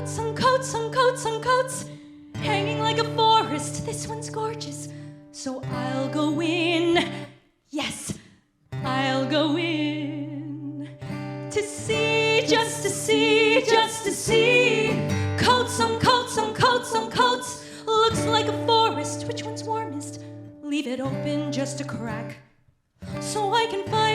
coats on coats on coats on coats, hanging like a forest. This one's gorgeous, so I'll go in. Yes, I'll go in to see, just to see, just to see. Coats on coats on coats on coats, looks like a forest. Which one's warmest? Leave it open just a crack, so I can find